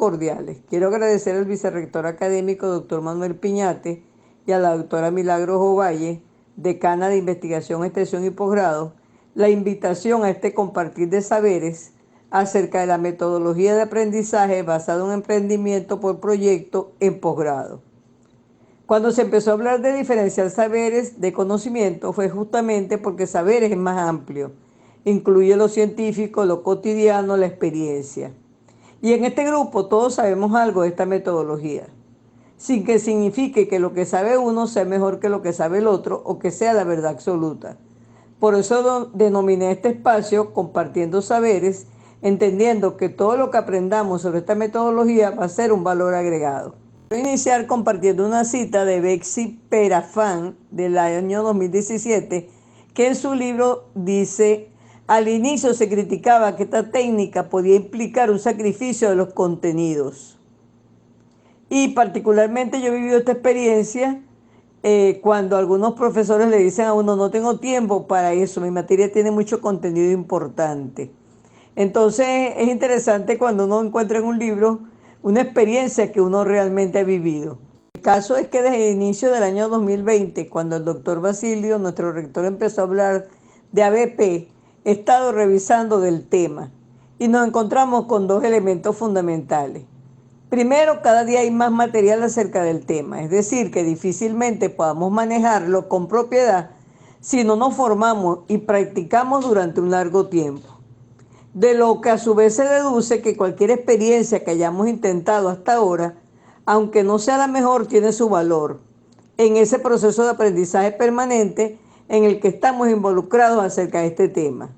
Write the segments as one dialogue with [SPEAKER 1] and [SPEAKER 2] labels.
[SPEAKER 1] cordiales. Quiero agradecer al vicerrector académico, doctor Manuel Piñate, y a la doctora Milagros Ovalle, decana de Investigación, Extensión y Posgrado, la invitación a este compartir de saberes acerca de la metodología de aprendizaje basado en emprendimiento por proyecto en posgrado. Cuando se empezó a hablar de diferenciar saberes de conocimiento fue justamente porque saberes es más amplio, incluye lo científico, lo cotidiano, la experiencia. Y en este grupo todos sabemos algo de esta metodología, sin que signifique que lo que sabe uno sea mejor que lo que sabe el otro o que sea la verdad absoluta. Por eso denominé este espacio Compartiendo Saberes, entendiendo que todo lo que aprendamos sobre esta metodología va a ser un valor agregado. Voy a iniciar compartiendo una cita de Betsy Perafán del año 2017, que en su libro dice: al inicio se criticaba que esta técnica podía implicar un sacrificio de los contenidos. Y particularmente yo he vivido esta experiencia cuando algunos profesores le dicen a uno: no tengo tiempo para eso, mi materia tiene mucho contenido importante. Entonces es interesante cuando uno encuentra en un libro una experiencia que uno realmente ha vivido. El caso es que desde el inicio del año 2020, cuando el doctor Basilio, nuestro rector, empezó a hablar de ABP, he estado revisando del tema y nos encontramos con dos elementos fundamentales. Primero, cada día hay más material acerca del tema, es decir, que difícilmente podamos manejarlo con propiedad si no nos formamos y practicamos durante un largo tiempo. De lo que a su vez se deduce que cualquier experiencia que hayamos intentado hasta ahora, aunque no sea la mejor, tiene su valor en ese proceso de aprendizaje permanente en el que estamos involucrados acerca de este tema.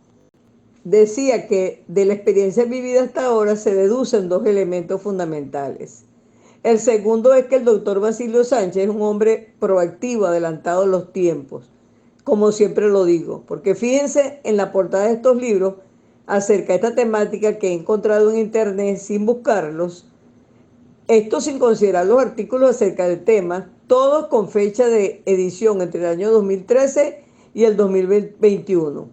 [SPEAKER 1] Decía que de la experiencia vivida hasta ahora se deducen dos elementos fundamentales. El segundo es que el doctor Basilio Sánchez es un hombre proactivo, adelantado a los tiempos, como siempre lo digo, porque fíjense en la portada de estos libros acerca de esta temática que he encontrado en internet sin buscarlos, esto sin considerar los artículos acerca del tema, todos con fecha de edición entre el año 2013 y el 2021.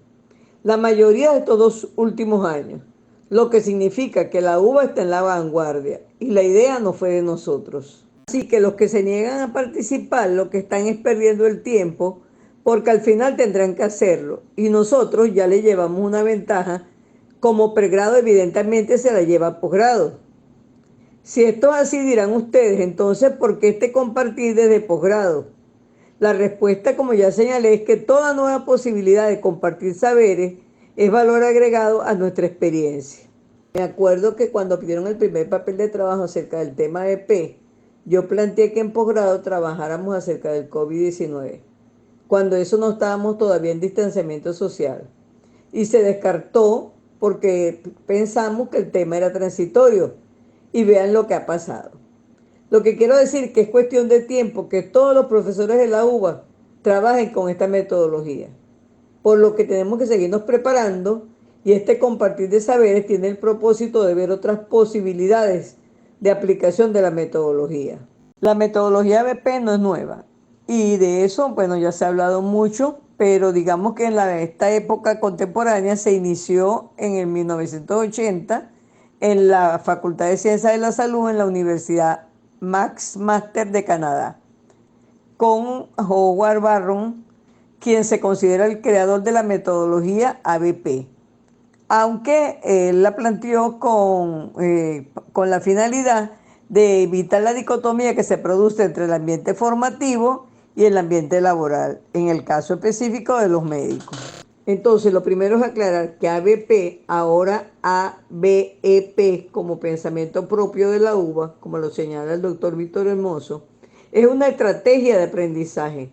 [SPEAKER 1] La mayoría de estos dos últimos años, lo que significa que la uva está en la vanguardia y la idea no fue de nosotros. Así que los que se niegan a participar lo que están es perdiendo el tiempo, porque al final tendrán que hacerlo y nosotros ya le llevamos una ventaja. Como pregrado evidentemente se la lleva a posgrado. Si esto es así, dirán ustedes, entonces ¿por qué este compartir desde posgrado? La respuesta, como ya señalé, es que toda nueva posibilidad de compartir saberes es valor agregado a nuestra experiencia. Me acuerdo que cuando pidieron el primer papel de trabajo acerca del tema de P, yo planteé que en posgrado trabajáramos acerca del COVID-19, cuando eso no estábamos todavía en distanciamiento social. Y se descartó porque pensamos que el tema era transitorio. Y vean lo que ha pasado. Lo que quiero decir que es cuestión de tiempo que todos los profesores de la UBA trabajen con esta metodología, por lo que tenemos que seguirnos preparando y este compartir de saberes tiene el propósito de ver otras posibilidades de aplicación de la metodología. La metodología BP no es nueva y de eso, bueno, ya se ha hablado mucho, pero digamos que en esta época contemporánea se inició en el 1980 en la Facultad de Ciencias de la Salud en la Universidad McMaster de Canadá, con Howard Barron, quien se considera el creador de la metodología ABP, aunque él la planteó con la finalidad de evitar la dicotomía que se produce entre el ambiente formativo y el ambiente laboral, en el caso específico de los médicos. Entonces, lo primero es aclarar que ABP, ahora ABEP, como pensamiento propio de la UBA, como lo señala el doctor Víctor Hermoso, es una estrategia de aprendizaje,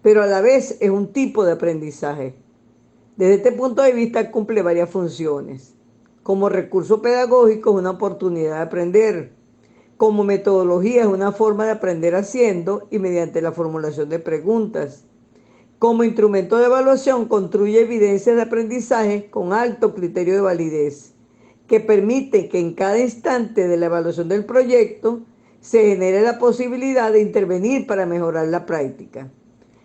[SPEAKER 1] pero a la vez es un tipo de aprendizaje. Desde este punto de vista cumple varias funciones. Como recurso pedagógico es una oportunidad de aprender. Como metodología es una forma de aprender haciendo y mediante la formulación de preguntas. Como instrumento de evaluación construye evidencias de aprendizaje con alto criterio de validez, que permite que en cada instante de la evaluación del proyecto se genere la posibilidad de intervenir para mejorar la práctica.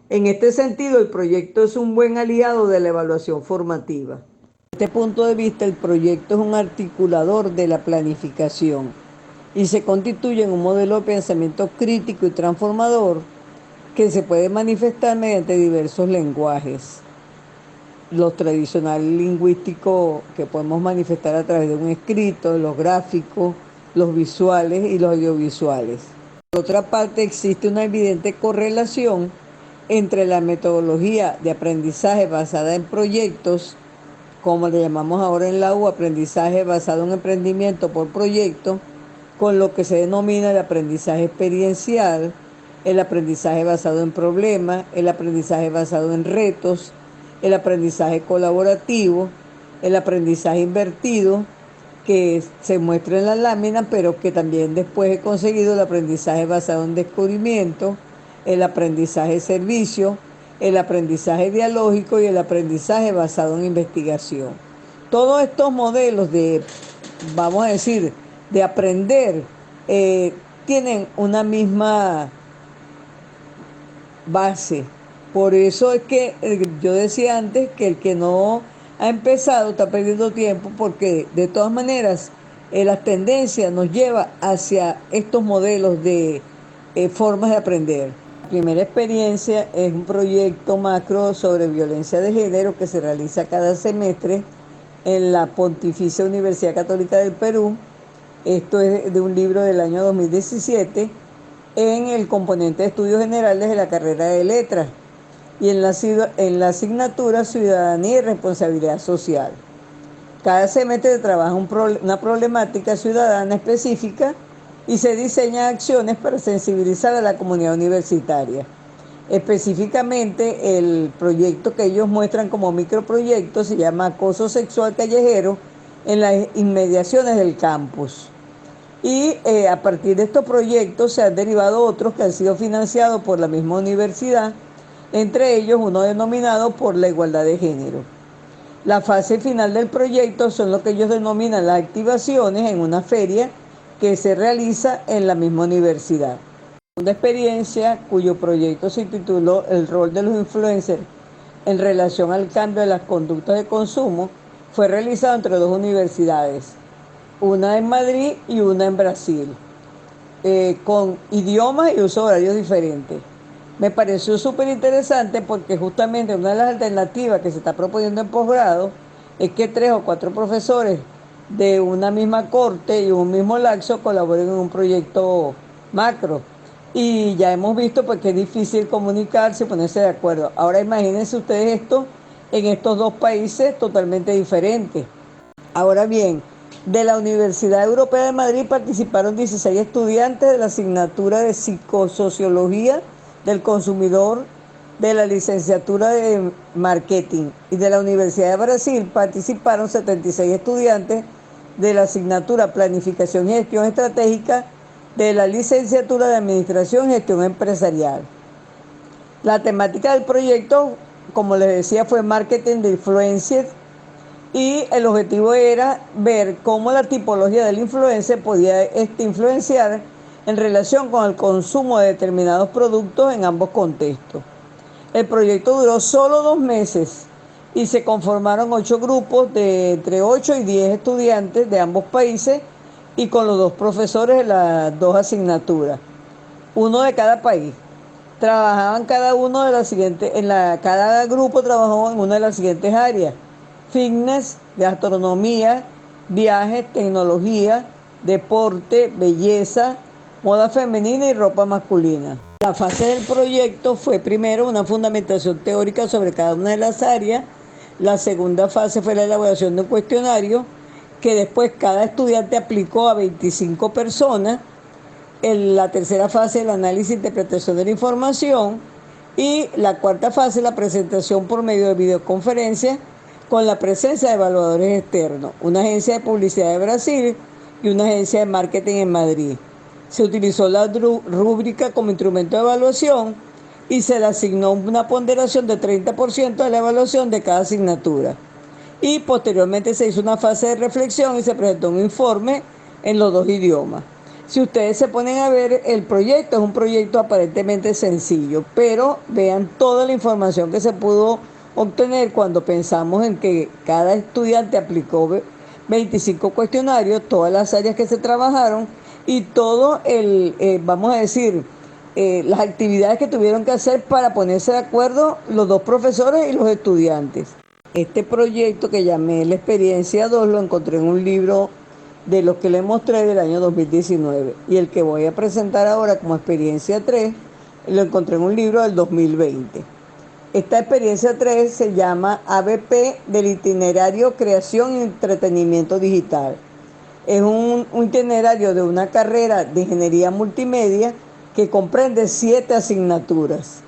[SPEAKER 1] En este sentido, el proyecto es un buen aliado de la evaluación formativa. Desde este punto de vista, el proyecto es un articulador de la planificación. y se constituye en un modelo de pensamiento crítico y transformador que se puede manifestar mediante diversos lenguajes. Los tradicionales lingüísticos que podemos manifestar a través de un escrito, los gráficos, los visuales y los audiovisuales. Por otra parte, existe una evidente correlación entre la metodología de aprendizaje basada en proyectos, como le llamamos ahora en la U, aprendizaje basado en emprendimiento por proyecto, con lo que se denomina el aprendizaje experiencial, el aprendizaje basado en problemas, el aprendizaje basado en retos, el aprendizaje colaborativo, el aprendizaje invertido, que se muestra en la lámina, pero que también después he conseguido el aprendizaje basado en descubrimiento, el aprendizaje servicio, el aprendizaje dialógico y el aprendizaje basado en investigación. Todos estos modelos de, vamos a decir, de aprender, tienen una misma base. Por eso es que yo decía antes que el que no ha empezado está perdiendo tiempo, porque de todas maneras las tendencias nos lleva hacia estos modelos de formas de aprender. La primera experiencia es un proyecto macro sobre violencia de género que se realiza cada semestre en la Pontificia Universidad Católica del Perú. Esto es de un libro del año 2017 en el componente de estudios generales de la carrera de letras y en la asignatura Ciudadanía y Responsabilidad Social. Cada semestre trabaja una problemática ciudadana específica y se diseñan acciones para sensibilizar a la comunidad universitaria. Específicamente, el proyecto que ellos muestran como microproyecto se llama Acoso Sexual Callejero en las inmediaciones del campus. Y a partir de estos proyectos se han derivado otros que han sido financiados por la misma universidad, entre ellos uno denominado por la igualdad de género. La fase final del proyecto son lo que ellos denominan las activaciones en una feria que se realiza en la misma universidad. Una experiencia cuyo proyecto se tituló El rol de los influencers en relación al cambio de las conductas de consumo fue realizado entre dos universidades, una en Madrid y una en Brasil, con idiomas y usos horarios diferentes. Me pareció súper interesante porque justamente una de las alternativas que se está proponiendo en posgrado es que 3 o 4 profesores de una misma corte y un mismo laxo colaboren en un proyecto macro. Y ya hemos visto pues que es difícil comunicarse y ponerse de acuerdo. Ahora imagínense ustedes esto en estos dos países totalmente diferentes. Ahora bien, de la Universidad Europea de Madrid participaron 16 estudiantes de la asignatura de Psicosociología del Consumidor de la licenciatura de Marketing, y de la Universidad de Brasil participaron 76 estudiantes de la asignatura Planificación y Gestión Estratégica de la licenciatura de Administración y Gestión Empresarial. La temática del proyecto, como les decía, fue marketing de influencers, y el objetivo era ver cómo la tipología del influencer podía influenciar en relación con el consumo de determinados productos en ambos contextos. El proyecto duró solo 2 meses y se conformaron 8 grupos de entre 8 y 10 estudiantes de ambos países, y con los 2 profesores de las 2 asignaturas, uno de cada país. Trabajaban cada uno de las siguientes, cada grupo trabajó en una de las siguientes áreas: fitness, gastronomía, viajes, tecnología, deporte, belleza, moda femenina y ropa masculina. La fase del proyecto fue primero una fundamentación teórica sobre cada una de las áreas. La segunda fase fue la elaboración de un cuestionario que después cada estudiante aplicó a 25 personas. En la tercera fase, el análisis e interpretación de la información. Y la cuarta fase, la presentación por medio de videoconferencia con la presencia de evaluadores externos, una agencia de publicidad de Brasil y una agencia de marketing en Madrid. Se utilizó la rúbrica como instrumento de evaluación y se le asignó una ponderación de 30% de la evaluación de cada asignatura. Y posteriormente se hizo una fase de reflexión y se presentó un informe en los 2 idiomas. Si ustedes se ponen a ver, el proyecto es un proyecto aparentemente sencillo, pero vean toda la información que se pudo obtener cuando pensamos en que cada estudiante aplicó 25 cuestionarios, todas las áreas que se trabajaron, y todo vamos a decir, las actividades que tuvieron que hacer para ponerse de acuerdo los dos profesores y los estudiantes. Este proyecto que llamé La Experiencia 2 lo encontré en un libro de los que les mostré del año 2019 y el que voy a presentar ahora como Experiencia 3 lo encontré en un libro del 2020. Esta experiencia 3 se llama ABP del itinerario Creación y Entretenimiento Digital. Es un itinerario de una carrera de ingeniería multimedia que comprende 7 asignaturas.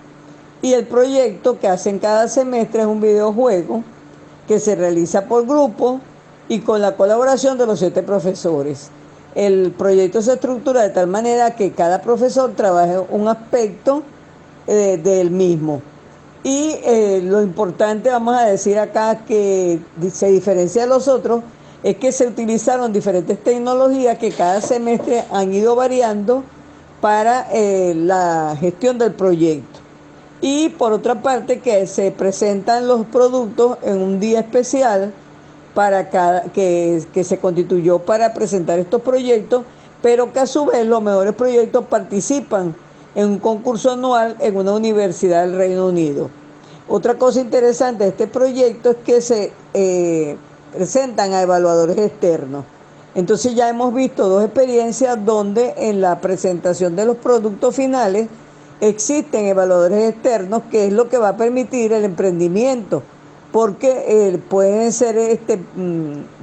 [SPEAKER 1] Y el proyecto que hacen cada semestre es un videojuego que se realiza por grupo y con la colaboración de los 7 profesores. El proyecto se estructura de tal manera que cada profesor trabaje un aspecto del mismo. Y lo importante, vamos a decir acá, que se diferencia de los otros, es que se utilizaron diferentes tecnologías que cada semestre han ido variando para la gestión del proyecto. Y por otra parte, que se presentan los productos en un día especial para que se constituyó para presentar estos proyectos, pero que a su vez los mejores proyectos participan en un concurso anual en una universidad del Reino Unido. Otra cosa interesante de este proyecto es que se presentan a evaluadores externos. Entonces ya hemos visto dos experiencias donde en la presentación de los productos finales existen evaluadores externos, que es lo que va a permitir el emprendimiento, porque pueden ser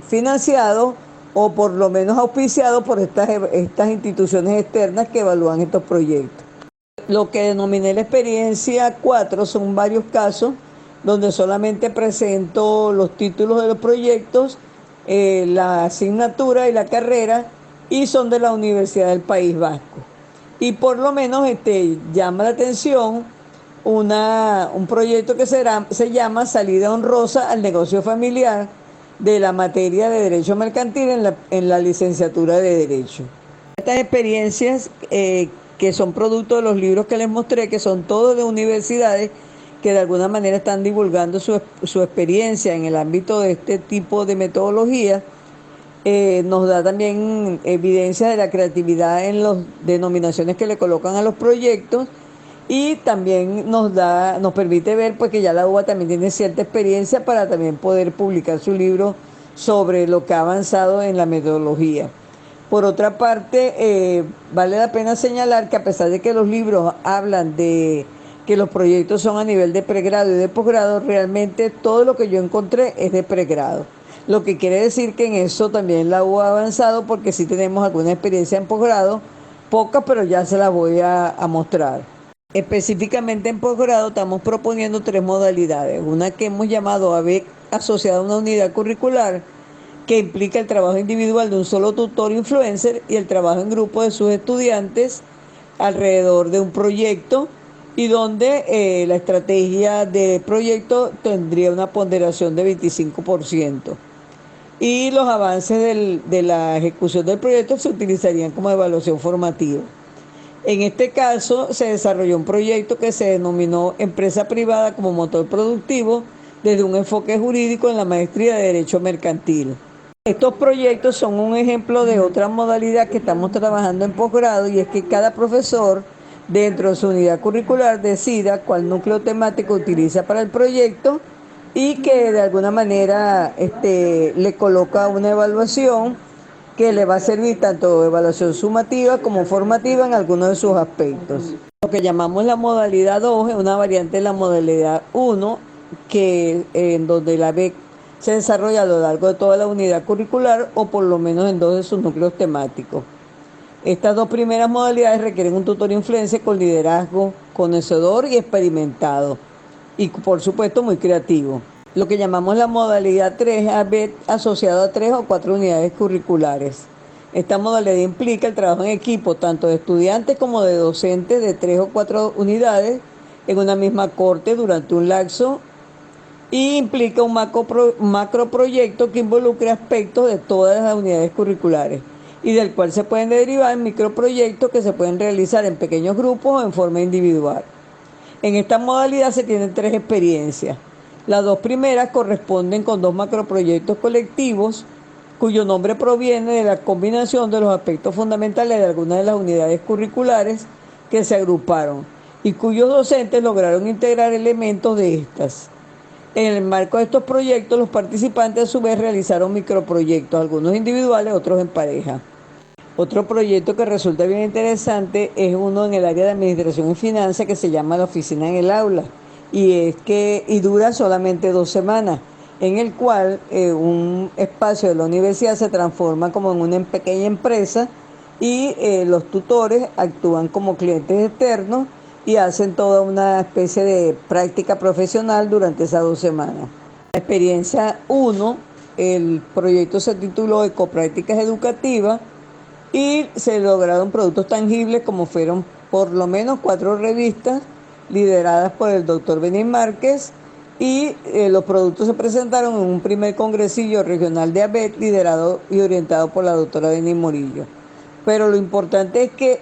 [SPEAKER 1] financiados o por lo menos auspiciados por estas instituciones externas que evalúan estos proyectos. Lo que denominé la experiencia 4 son varios casos donde solamente presento los títulos de los proyectos, la asignatura y la carrera, y son de la Universidad del País Vasco. Y por lo menos llama la atención un proyecto que se llama Salida Honrosa al Negocio Familiar de la materia de Derecho Mercantil en la licenciatura de Derecho. Estas experiencias que son producto de los libros que les mostré, que son todos de universidades que de alguna manera están divulgando su experiencia en el ámbito de este tipo de metodología, nos da también evidencia de la creatividad en las denominaciones que le colocan a los proyectos, y también nos permite ver pues que ya la UBA también tiene cierta experiencia para también poder publicar su libro sobre lo que ha avanzado en la metodología. Por otra parte, vale la pena señalar que a pesar de que los libros hablan de que los proyectos son a nivel de pregrado y de posgrado, realmente todo lo que yo encontré es de pregrado. Lo que quiere decir que en eso también la U ha avanzado, porque sí tenemos alguna experiencia en posgrado, pocas, pero ya se las voy a mostrar. Específicamente en posgrado estamos proponiendo 3 modalidades. Una que hemos llamado ABEC asociada a una unidad curricular, que implica el trabajo individual de un solo tutor influencer y el trabajo en grupo de sus estudiantes alrededor de un proyecto, y donde la estrategia de proyecto tendría una ponderación de 25%. Y los avances de la ejecución del proyecto se utilizarían como evaluación formativa. En este caso se desarrolló un proyecto que se denominó Empresa Privada como Motor Productivo, desde un enfoque jurídico en la maestría de Derecho Mercantil. Estos proyectos son un ejemplo de otra modalidad que estamos trabajando en posgrado, y es que cada profesor dentro de su unidad curricular decida cuál núcleo temático utiliza para el proyecto, y que de alguna manera le coloca una evaluación que le va a servir tanto evaluación sumativa como formativa en algunos de sus aspectos. Lo que llamamos la modalidad 2 es una variante de la modalidad 1, que en donde la BEC se desarrolla a lo largo de toda la unidad curricular, o por lo menos en 2 de sus núcleos temáticos. Estas 2 primeras modalidades requieren un tutor influencer con liderazgo conocedor y experimentado, y por supuesto muy creativo. Lo que llamamos la modalidad 3 es ABET asociado a 3 o 4 unidades curriculares. Esta modalidad implica el trabajo en equipo tanto de estudiantes como de docentes de 3 o 4 unidades en una misma corte durante un lapso, y implica un macroproyecto que involucre aspectos de todas las unidades curriculares, y del cual se pueden derivar microproyectos que se pueden realizar en pequeños grupos o en forma individual. En esta modalidad se tienen 3 experiencias. Las 2 primeras corresponden con 2 macroproyectos colectivos cuyo nombre proviene de la combinación de los aspectos fundamentales de algunas de las unidades curriculares que se agruparon y cuyos docentes lograron integrar elementos de estas. En el marco de estos proyectos, los participantes a su vez realizaron microproyectos, algunos individuales, otros en pareja. Otro proyecto que resulta bien interesante es uno en el área de administración y finanzas que se llama la oficina en el aula y dura solamente 2 semanas, en el cual un espacio de la universidad se transforma como en una pequeña empresa y los tutores actúan como clientes externos y hacen toda una especie de práctica profesional durante esas 2 semanas. La experiencia uno, el proyecto se tituló Ecoprácticas Educativas y se lograron productos tangibles como fueron por lo menos 4 revistas lideradas por el doctor Benín Márquez y los productos se presentaron en un primer congresillo regional de ABET liderado y orientado por la doctora Benín Morillo. Pero lo importante es que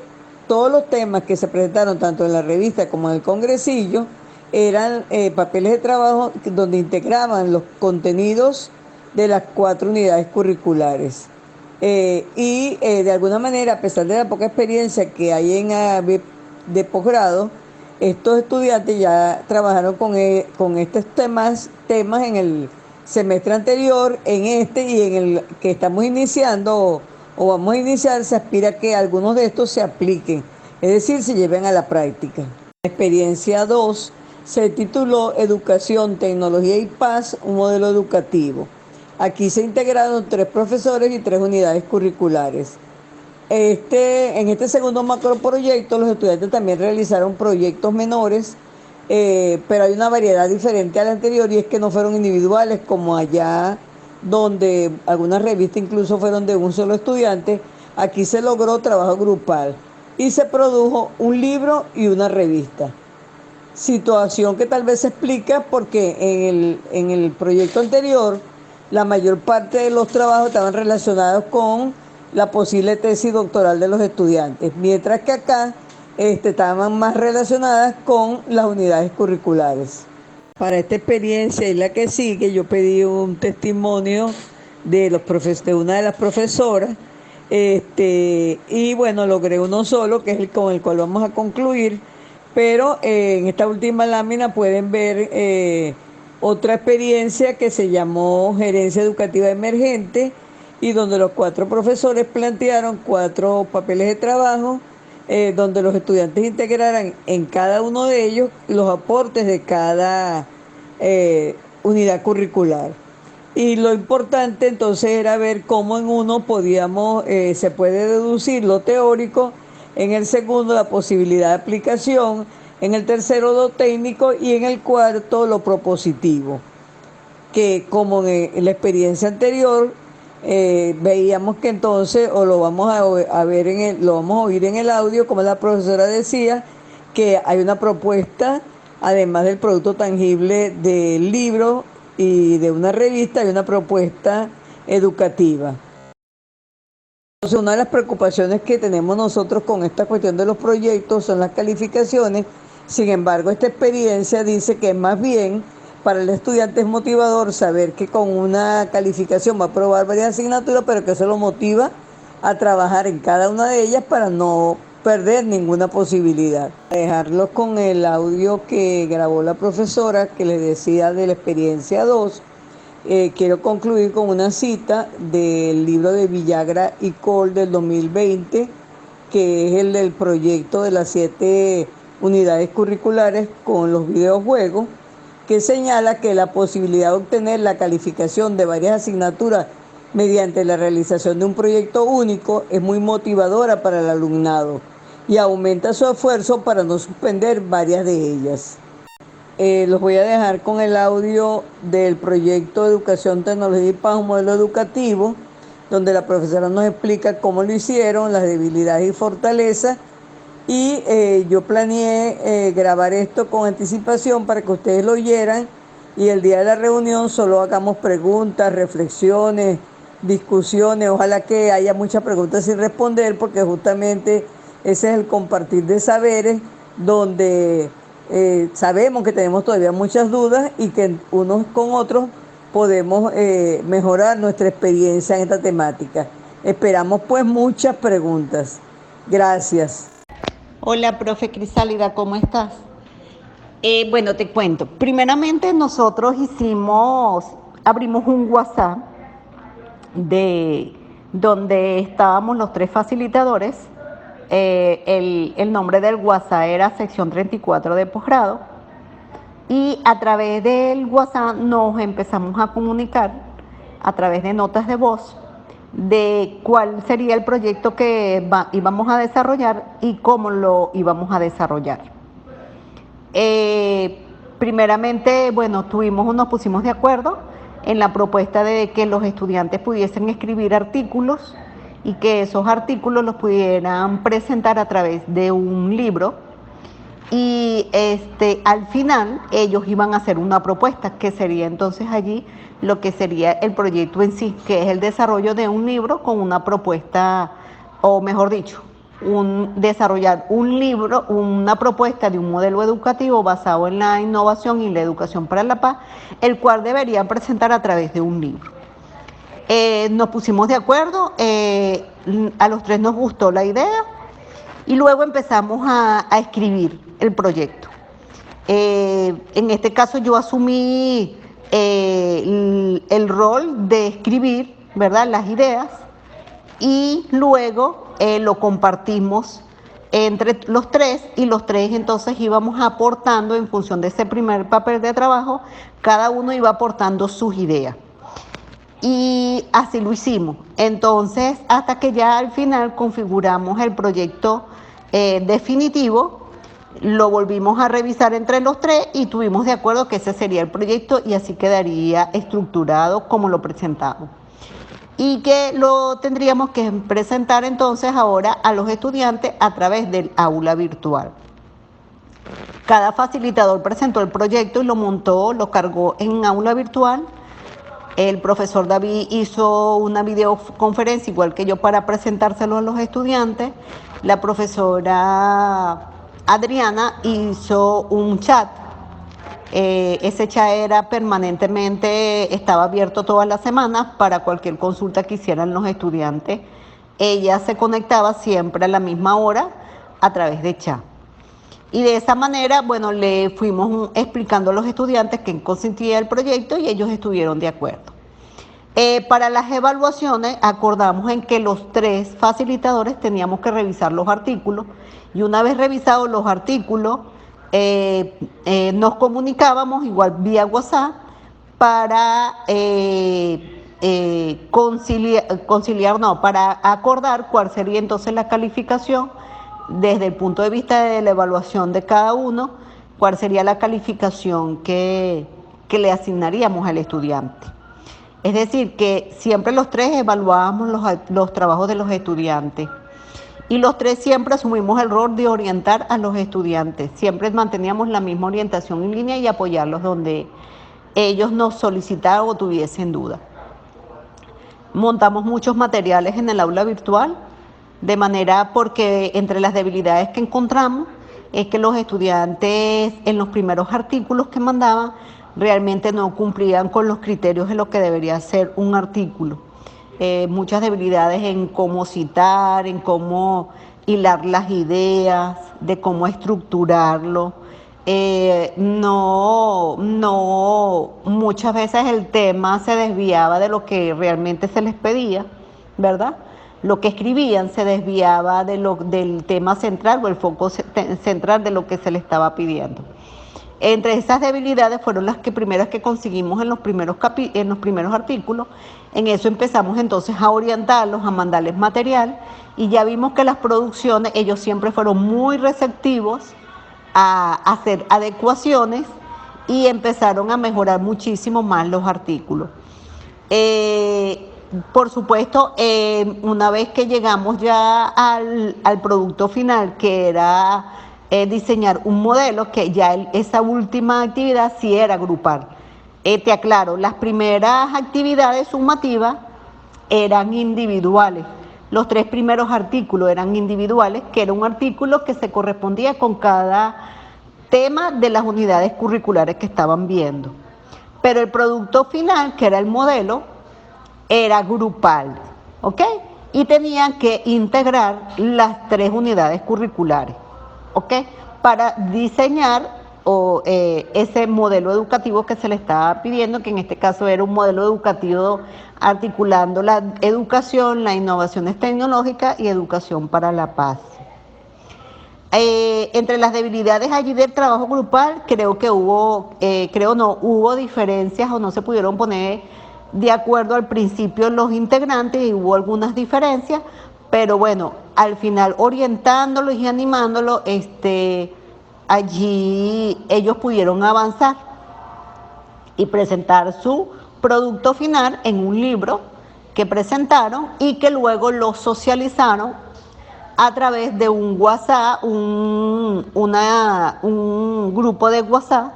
[SPEAKER 1] todos los temas que se presentaron tanto en la revista como en el congresillo eran papeles de trabajo donde integraban los contenidos de las 4 unidades curriculares. De alguna manera, a pesar de la poca experiencia que hay en ABEP de posgrado, estos estudiantes ya trabajaron con estos temas en el semestre anterior, en este y en el que estamos iniciando o vamos a iniciar, se aspira a que algunos de estos se apliquen, es decir, se lleven a la práctica. La experiencia 2 se tituló Educación, Tecnología y Paz, un modelo educativo. Aquí se integraron 3 profesores y 3 unidades curriculares. En este segundo macroproyecto, los estudiantes también realizaron proyectos menores, pero hay una variedad diferente al anterior y es que no fueron individuales como allá donde algunas revistas incluso fueron de un solo estudiante. Aquí se logró trabajo grupal y se produjo un libro y una revista. Situación que tal vez se explica porque en el proyecto anterior la mayor parte de los trabajos estaban relacionados con la posible tesis doctoral de los estudiantes, mientras que acá estaban más relacionadas con las unidades curriculares. Para esta experiencia y la que sigue, yo pedí un testimonio de una de las profesoras, y bueno, logré uno solo, que es el con el cual vamos a concluir, pero en esta última lámina pueden ver otra experiencia que se llamó Gerencia Educativa Emergente y donde los 4 profesores plantearon 4 papeles de trabajo donde los estudiantes integrarán en cada uno de ellos los aportes de cada unidad curricular. Y lo importante entonces era ver cómo en uno se puede deducir lo teórico, en el segundo la posibilidad de aplicación, en el tercero lo técnico y en el cuarto lo propositivo, que como en la experiencia anterior veíamos que entonces, o lo vamos a ver lo vamos a oír en el audio, como la profesora decía, que hay una propuesta, además del producto tangible del libro y de una revista, hay una propuesta educativa. Entonces, una de las preocupaciones que tenemos nosotros con esta cuestión de los proyectos son las calificaciones. Sin embargo, esta experiencia dice que más bien para el estudiante es motivador saber que con una calificación va a aprobar varias asignaturas, pero que eso lo motiva a trabajar en cada una de ellas para no perder ninguna posibilidad. Dejarlos con el audio que grabó la profesora que les decía de la experiencia 2. Quiero concluir con una cita del libro de Villagra y Cole del 2020, que es el del proyecto de las 7 unidades curriculares con los videojuegos, que señala que la posibilidad de obtener la calificación de varias asignaturas mediante la realización de un proyecto único es muy motivadora para el alumnado y aumenta su esfuerzo para no suspender varias de ellas. Los voy a dejar con el audio del proyecto Educación, Tecnología y Paz, un modelo educativo, donde la profesora nos explica cómo lo hicieron, las debilidades y fortalezas. Y yo planeé grabar esto con anticipación para que ustedes lo oyeran y el día de la reunión solo hagamos preguntas, reflexiones, discusiones. Ojalá que haya muchas preguntas sin responder porque justamente ese es el compartir de saberes donde sabemos que tenemos todavía muchas dudas y que unos con otros podemos mejorar nuestra experiencia en esta temática. Esperamos pues muchas preguntas. Gracias.
[SPEAKER 2] Hola, profe Crisálida, ¿cómo estás? Bueno, te cuento. Primeramente nosotros abrimos un WhatsApp de donde estábamos los tres facilitadores. El nombre del WhatsApp era sección 34 de posgrado. Y a través del WhatsApp nos empezamos a comunicar a través de notas de voz de cuál sería el proyecto que íbamos a desarrollar y cómo lo íbamos a desarrollar. Primeramente, bueno, nos pusimos de acuerdo en la propuesta de que los estudiantes pudiesen escribir artículos y que esos artículos los pudieran presentar a través de un libro. Y al final ellos iban a hacer una propuesta que sería entonces allí lo que sería el proyecto en sí, que es el desarrollo de un libro con una propuesta, o mejor dicho, desarrollar un libro, una propuesta de un modelo educativo basado en la innovación y la educación para la paz, el cual deberían presentar a través de un libro. Nos pusimos de acuerdo, a los tres nos gustó la idea y luego empezamos a escribir el proyecto. En este caso yo asumí el rol de escribir, ¿verdad?, las ideas, y luego lo compartimos entre los tres, y los tres entonces íbamos aportando en función de ese primer papel de trabajo, cada uno iba aportando sus ideas. Y así lo hicimos. Entonces, hasta que ya al final configuramos el proyecto definitivo, lo volvimos a revisar entre los tres y tuvimos de acuerdo que ese sería el proyecto y así quedaría estructurado como lo presentamos. Y que lo tendríamos que presentar entonces ahora a los estudiantes a través del aula virtual. Cada facilitador presentó el proyecto y lo montó, lo cargó en aula virtual. El profesor David hizo una videoconferencia igual que yo para presentárselo a los estudiantes. La profesora Adriana hizo un chat. Ese chat era permanentemente, estaba abierto todas las semanas para cualquier consulta que hicieran los estudiantes. Ella se conectaba siempre a la misma hora a través de chat. Y de esa manera, bueno, le fuimos explicando a los estudiantes qué consistía el proyecto y ellos estuvieron de acuerdo. Para las evaluaciones acordamos en que los tres facilitadores teníamos que revisar los artículos y una vez revisados los artículos nos comunicábamos igual vía WhatsApp para para acordar cuál sería entonces la calificación desde el punto de vista de la evaluación de cada uno, cuál sería la calificación que le asignaríamos al estudiante. Es decir, que siempre los tres evaluábamos los trabajos de los estudiantes y los tres siempre asumimos el rol de orientar a los estudiantes. Siempre manteníamos la misma orientación en línea y apoyarlos donde ellos nos solicitaban o tuviesen duda. Montamos muchos materiales en el aula virtual, de manera porque entre las debilidades que encontramos es que los estudiantes en los primeros artículos que mandaban realmente no cumplían con los criterios de lo que debería ser un artículo. Muchas debilidades en cómo citar, en cómo hilar las ideas, de cómo estructurarlo. Muchas veces el tema se desviaba de lo que realmente se les pedía, ¿verdad? Lo que escribían se desviaba del tema central o el foco central de lo que se les estaba pidiendo. Entre esas debilidades fueron las primeras que conseguimos en los primeros artículos. En eso empezamos entonces a orientarlos, a mandarles material y ya vimos que las producciones, ellos siempre fueron muy receptivos a hacer adecuaciones y empezaron a mejorar muchísimo más los artículos. Por supuesto, una vez que llegamos ya al producto final, que era diseñar un modelo, que ya esa última actividad sí era grupal. Te aclaro, las primeras actividades sumativas eran individuales. Los tres primeros artículos eran individuales, que era un artículo que se correspondía con cada tema de las unidades curriculares que estaban viendo. pero el producto final, que era el modelo, era grupal, ¿ok? Y tenían que integrar las 3 unidades curriculares, ¿ok? Para diseñar ese modelo educativo que se le estaba pidiendo, que en este caso era un modelo educativo articulando la educación, las innovaciones tecnológicas y educación para la paz. Entre las debilidades allí del trabajo grupal, creo que hubo diferencias o no se pudieron poner de acuerdo al principio los integrantes y hubo algunas diferencias, pero bueno, al final orientándolos y animándolos, allí ellos pudieron avanzar y presentar su producto final en un libro que presentaron y que luego lo socializaron a través de un WhatsApp, un grupo de WhatsApp.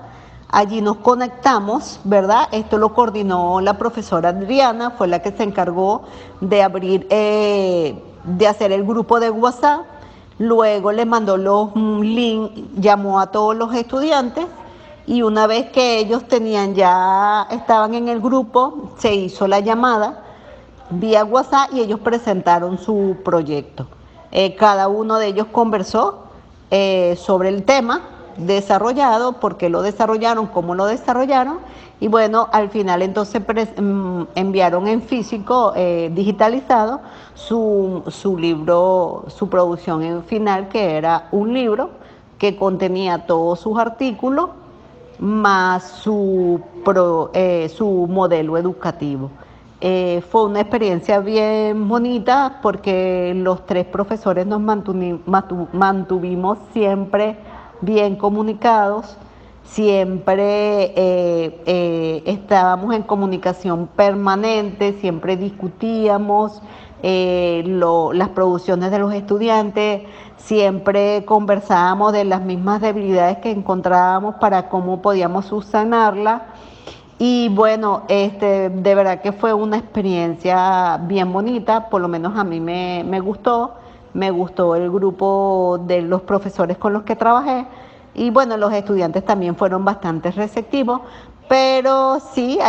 [SPEAKER 2] Allí nos conectamos, ¿verdad? Esto lo coordinó la profesora Adriana, fue la que se encargó de abrir, de hacer el grupo de WhatsApp. Luego le mandó los links, llamó a todos los estudiantes y una vez que ellos estaban en el grupo, se hizo la llamada vía WhatsApp y ellos presentaron su proyecto. Cada uno de ellos conversó sobre el tema desarrollado, por qué lo desarrollaron, cómo lo desarrollaron, y bueno, al final entonces enviaron en físico, digitalizado, su libro, su producción en final, que era un libro que contenía todos sus artículos, más su modelo educativo. Fue una experiencia bien bonita porque los 3 profesores nos mantuvimos siempre bien comunicados, siempre estábamos en comunicación permanente, siempre discutíamos las producciones de los estudiantes, siempre conversábamos de las mismas debilidades que encontrábamos para cómo podíamos subsanarlas. Y bueno, de verdad que fue una experiencia bien bonita, por lo menos a mí me gustó el grupo de los profesores con los que trabajé y bueno, los estudiantes también fueron bastante receptivos, pero sí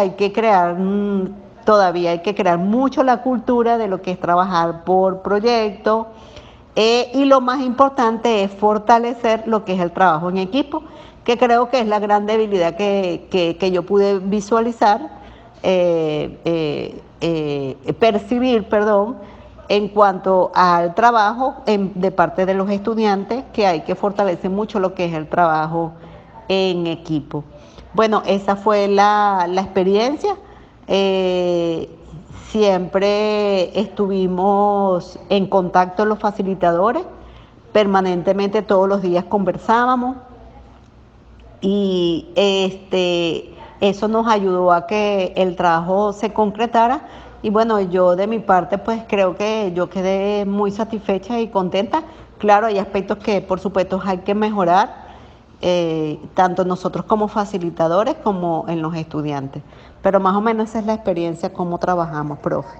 [SPEAKER 2] todavía hay que crear mucho la cultura de lo que es trabajar por proyecto. Y lo más importante es fortalecer lo que es el trabajo en equipo, que creo que es la gran debilidad que yo pude visualizar, percibir, perdón, en cuanto al trabajo de parte de los estudiantes, que hay que fortalecer mucho lo que es el trabajo en equipo. Bueno, esa fue la experiencia. Siempre estuvimos en contacto los facilitadores, permanentemente todos los días conversábamos y eso nos ayudó a que el trabajo se concretara y bueno, yo de mi parte pues creo que yo quedé muy satisfecha y contenta. Claro, hay aspectos que por supuesto hay que mejorar, tanto nosotros como facilitadores como en los estudiantes. Pero más o menos esa es la experiencia, cómo trabajamos, profe.